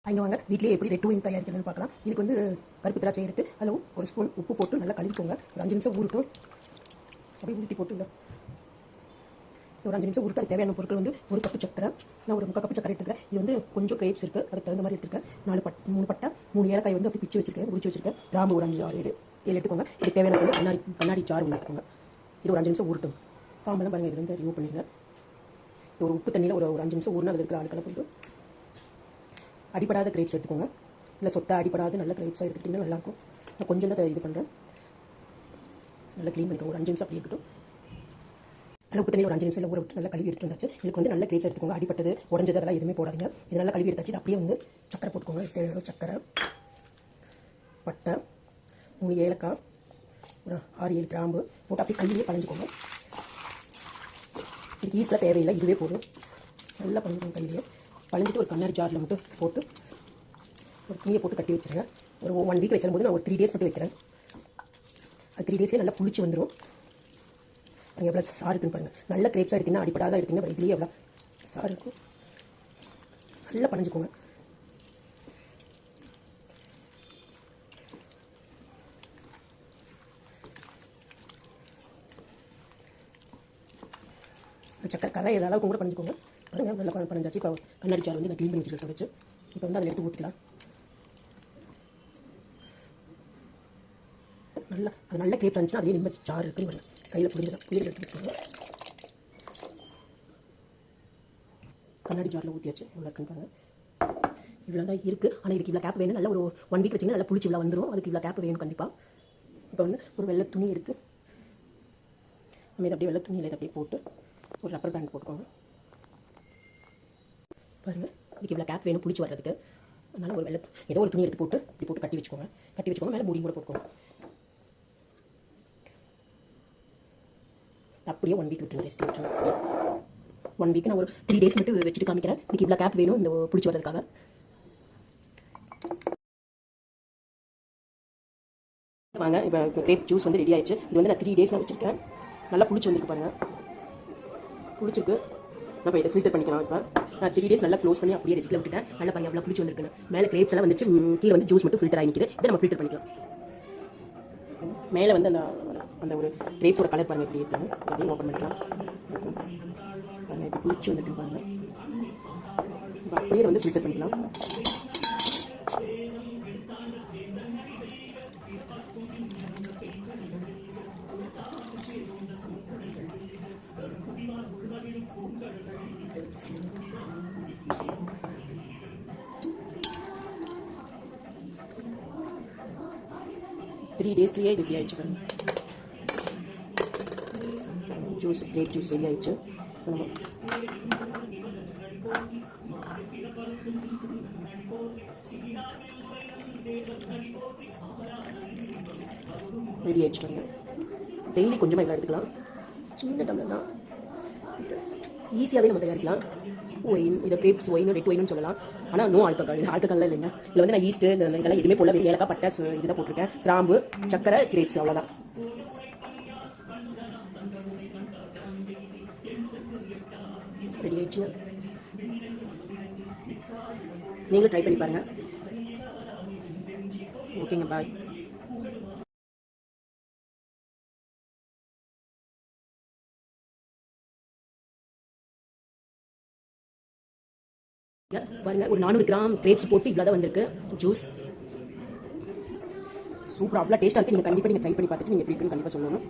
அங்கே வாங்க வீட்டிலேயே எப்படி ரெட் ஒயின் தயாரிக்கிறதுன்னு பார்க்கலாம். இதுக்கு வந்து கருப்பு திராட்சை எடுத்து அதில் ஒரு ஸ்பூன் உப்பு போட்டு நல்லா கழுவிக்கோங்க. ஒரு 5 நிமிஷம் ஊறட்டும். அப்படியே ஊற்றி போட்டு இல்லை ஒரு 5 நிமிஷம் ஊருக்கு அது தேவையான பொருட்கள் வந்து ஒரு கப்பு சக்கரை, நான் ஒரு 3/4 கப்பு சக்கரை எடுத்துக்கிறேன். இது வந்து கொஞ்சம் கிரேப்ஸ் இருக்குது, அதுக்கு தகுந்த மாதிரி எடுத்துருக்கேன். 3 பட்டை 3 ஏலக்காய் வந்து அப்படி பிச்சு வச்சிருக்கேன், உரிச்சு வச்சிருக்கேன். கிராம்பு ஒரு 5 6 7 எடுத்துக்கோங்க. இதுக்கு தேவையான வந்து கண்ணாடி ஜார் ஒன்று எடுத்துக்கோங்க. இது ஒரு 5 நிமிஷம் ஊறட்டும். காம்பெல்லாம் பாருங்கள், இது வந்து ரிமூவ் பண்ணிடுங்க. இது ஒரு உப்பு தண்ணியில் ஒரு 5 நிமிஷம் ஊறினா அதில் இருக்கிற ஆளுக்கெல்லாம் போய்ட்டு அடிப்படாத கிரேப்ஸ் எடுத்துக்கோங்க. இல்லை சொத்தை அடிப்படாத நல்ல கிரேப்ஸாக எடுத்துக்கிட்டிங்கன்னா நல்லாயிருக்கும். நான் கொஞ்சம் தான் இது பண்ணுறேன். நல்லா க்ளீன் பண்ணிக்கோங்க. ஒரு 5 நிமிஷம் அப்படி இருக்கட்டும். நல்லா உப்பு தண்ணி ஒரு 5 நிமிஷம் ஊற விட்டு நல்லா கழுவி எடுத்துட்டு வந்தாச்சு. இதுக்கு வந்து நல்ல கிரேப்ஸ் எடுத்துக்கோங்க. அடிப்பட்டது உடஞ்சது அதெல்லாம் எதுவுமே போடாதீங்க. இது நல்லா கழுவி எடுத்தாச்சு. அப்படியே வந்து சக்கரை போட்டுக்கோங்க. தேவையான சக்கரை, பட்டை, 3 ஏலக்காய், ஒரு 6 7 கிராம்பு போட்டு அப்படியே கையிலேயே பழஞ்சிக்கோங்க. இதுக்கு ஈஸ்ட்லாம் தேவையில்லை, இதுவே போதும். நல்லா பழஞ்சிக்கோங்க. கையிலேயே பழஞ்சிட்டு ஒரு கண்ணாடி ஜாரில் மட்டும் போட்டு ஒரு துணியை போட்டு கட்டி வச்சுருங்க. ஒரு 1 வீக் வச்சும் போது நான் ஒரு 3 டேஸ் மட்டும் வைக்கிறேன். அது 3 டேஸ்லேயே நல்லா புளிச்சு வந்துடும். அங்கே எவ்வளோ சாறு இருக்குன்னு பாருங்கள். நல்ல கிரேப்ஸாக எடுத்திங்கன்னா அடிப்படாத எடுத்திங்கன்னா இதுலேயே எவ்வளோ சாறு இருக்கும். நல்லா பழஞ்சிக்கோங்க. சக்கரை கரை அளவுக்கு கூட பழஞ்சிக்கோங்க. பாருங்கள், நல்லா பழஞ்சாச்சு. இப்போ கண்ணாடி சாறு வந்து நான் க்ளீன் பண்ணி வச்சுருக்கேன் வச்சு. இப்போ வந்து அதில் எடுத்து ஊற்றிக்கலாம். நல்லா அது நல்ல கிரேப்ஸ் இருந்துச்சுன்னா அதுலேயே நிம்ம சாறு இருக்குன்னு கையில் புளிஞ்சு எடுத்துக்கிட்டு கண்ணாடி ஜாரில் ஊற்றியாச்சு. இவ்வளோ இருக்குன்னு பாருங்கள். இவ்வளோ தான் இருக்குது. ஆனால் இதுக்கு இவ்வளோ கேப் வேணும். நல்லா ஒரு 1 வீக் வச்சிங்கன்னா நல்லா புளிச்சு இவ்வளோ வந்துடும். அதுக்கு இவ்வளோ கேப் வேணும் கண்டிப்பாக. இப்போ வந்து ஒரு வெள்ளை துணி எடுத்து நம்ம இதை அப்படியே வெள்ளை துணியில் இதை அப்படியே போட்டு ஒரு ரப்பர் பேண்ட் போட்டுக்கோங்க. பாருங்கள், இதுக்கு இவ்வளோ கேப் வேணும் புளிச்சு வர்றதுக்கு. அதனால் ஒரு வெள்ளை ஏதோ ஒரு துணி எடுத்து போட்டு இப்படி போட்டு கட்டி வச்சுக்கோங்க. மேலே மூடி கூட போட்டுக்கோங்க. அப்படியே 1 வீக் விட்டுருங்க. ரெஸ்ட் விட்டுருங்க. 1 வீக் நான் ஒரு 3 டேஸ் மட்டும் வச்சுட்டு காமிக்கிறேன். இதுக்கு இவ்வளோ கேப் வேணும் இந்த பிடிச்சி வர்றதுக்காக. வாங்க, இப்போ கிரேப் ஜூஸ் வந்து ரெடி ஆயிடுச்சு. இது வந்து நான் 3 டேஸ் வச்சுருக்கேன். நல்லா புளிச்சு வந்துருக்கு பாருங்கள். புளிச்சிருக்கு. நம்ம இதை ஃபில்டர் பண்ணிக்கலாம். இப்போ நான் 3 டேஸ் நல்லா க்ளோஸ் பண்ணி அப்படியே ரெஸ்ட்டில் விட்டுட்டேன். நல்லா பாருங்கள் எவ்வளோ புளிச்சு வந்துருக்குன்னு. மேலே கிரேப்ஸ் எல்லாம் வந்துச்சு. கீழே வந்து ஜூஸ் மட்டும் ஃபில்டர் ஆகி நிற்குது. இதை நம்ம ஃபில்டர் பண்ணிக்கலாம். மேலே வந்து அந்த ஒரு கிரேப்ஸோட கலர் பாருங்கள் எப்படி இருக்காங்க. அப்படியே ஓப்பன் பண்ணிக்கலாம். பாருங்கள் இப்போ குளிச்சு வந்துட்டு பாருங்கள். இப்போ அப்படியே வந்து ஃபில்டர் பண்ணிக்கலாம். த்ரீ டேஸ்லேயே இது ரெடி ஆயிடுச்சு பாருங்க. ஜூஸ் கிரேப் ஜூஸ் ரெடி ஆயிடுச்சு. ரெடி ஆயிடுச்சு பாருங்க. டெய்லி கொஞ்சமாக இதில் எடுத்துக்கலாம். சின்ன டம்ளர் தான். ஈஸியாகவே நம்ம தயாரிக்கலாம். ஒயின் இதை கிரேப்ஸ் ஒயின் ரெட் ஒயின்னு சொல்லலாம். ஆனால் நோ ஆல்கஹால். இது ஆல்கஹால்லாம் இல்லைங்க. இதில் வந்து நான் ஈஸ்ட்டு இதெல்லாம் எதுவுமே போடல. வெறும் ஏலக்காய், பட்டை, இதை போட்டிருக்கேன். கிராம்பு, சக்கரை, கிரேப்ஸ், அவ்வளோதான். ரெடி ஆயிடுச்சு. நீங்களும் ட்ரை பண்ணி பாருங்கள். ஓகேங்க, பாய். பாருங்க, ஒரு 400 கிராம் கிரேப்ஸ் போட்டு இவ்வளோ தான் வந்திருக்கு ஜூஸ். சூப்பராக அவ்வளோ டேஸ்ட்டாக இருக்குது. நீங்கள் கண்டிப்பாக ட்ரை பண்ணி பார்த்துட்டு நீங்கள் எப்படி இருக்குன்னு கண்டிப்பாக சொல்லணும்.